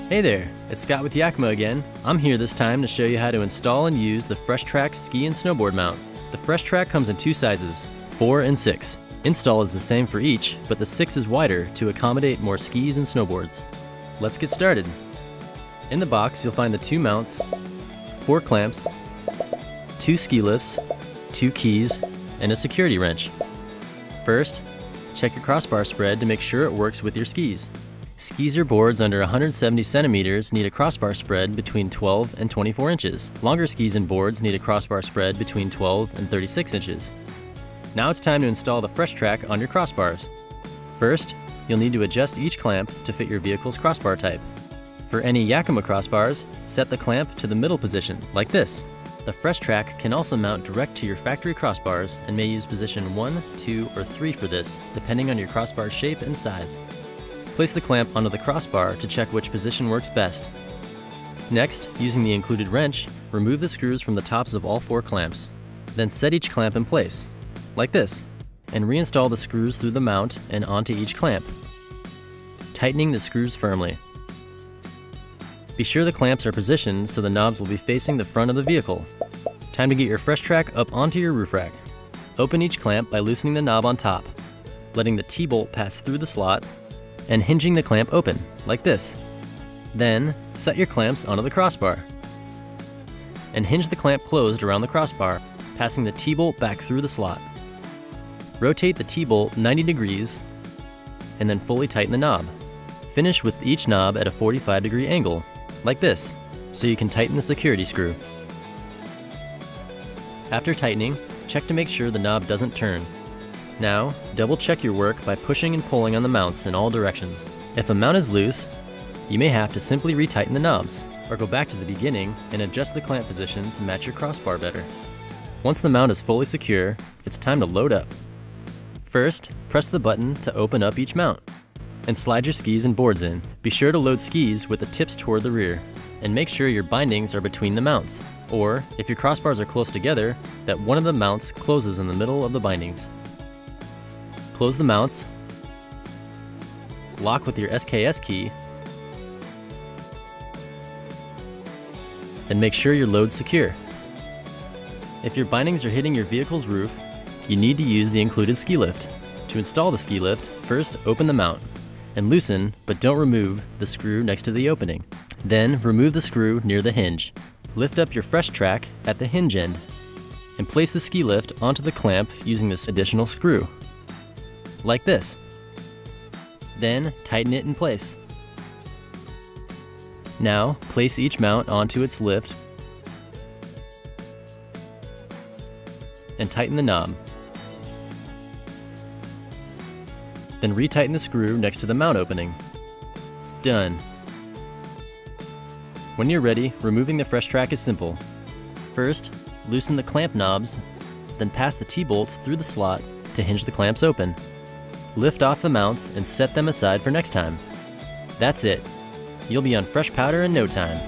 Hey there, it's Scott with Yakima again. I'm here this time to show you how to install and use the FreshTrack ski and snowboard mount. The FreshTrack comes in two sizes, 4 and 6. Install is the same for each, but the 6 is wider to accommodate more skis and snowboards. Let's get started. In the box, you'll find the 2 mounts, 4 clamps, 2 ski lifts, 2 keys, and a security wrench. First, check your crossbar spread to make sure it works with your skis. Skis or boards under 170 centimeters need a crossbar spread between 12 and 24 inches. Longer skis and boards need a crossbar spread between 12 and 36 inches. Now it's time to install the FreshTrack on your crossbars. First, you'll need to adjust each clamp to fit your vehicle's crossbar type. For any Yakima crossbars, set the clamp to the middle position, like this. The FreshTrack can also mount direct to your factory crossbars and may use position 1, 2, or 3 for this, depending on your crossbar shape and size. Place the clamp onto the crossbar to check which position works best. Next, using the included wrench, remove the screws from the tops of all 4 clamps. Then set each clamp in place, like this, and reinstall the screws through the mount and onto each clamp, tightening the screws firmly. Be sure the clamps are positioned so the knobs will be facing the front of the vehicle. Time to get your FreshTrack up onto your roof rack. Open each clamp by loosening the knob on top, letting the T-bolt pass through the slot, and hinging the clamp open, like this. Then, set your clamps onto the crossbar, and hinge the clamp closed around the crossbar, passing the T-bolt back through the slot. Rotate the T-bolt 90 degrees, and then fully tighten the knob. Finish with each knob at a 45-degree angle, like this, so you can tighten the security screw. After tightening, check to make sure the knob doesn't turn. Now, double check your work by pushing and pulling on the mounts in all directions. If a mount is loose, you may have to simply retighten the knobs, or go back to the beginning and adjust the clamp position to match your crossbar better. Once the mount is fully secure, it's time to load up. First, press the button to open up each mount, and slide your skis and boards in. Be sure to load skis with the tips toward the rear, and make sure your bindings are between the mounts, or, if your crossbars are close together, that one of the mounts closes in the middle of the bindings. Close the mounts, lock with your SKS key, and make sure your load's secure. If your bindings are hitting your vehicle's roof, you need to use the included ski lift. To install the ski lift, first open the mount and loosen, but don't remove, the screw next to the opening. Then remove the screw near the hinge. Lift up your FreshTrack at the hinge end and place the ski lift onto the clamp using this additional screw, like this. Then tighten it in place. Now place each mount onto its lift and tighten the knob. Then retighten the screw next to the mount opening. Done. When you're ready, removing the FreshTrack is simple. First, loosen the clamp knobs, then pass the T-bolts through the slot to hinge the clamps open. Lift off the mounts and set them aside for next time. That's it. You'll be on fresh powder in no time.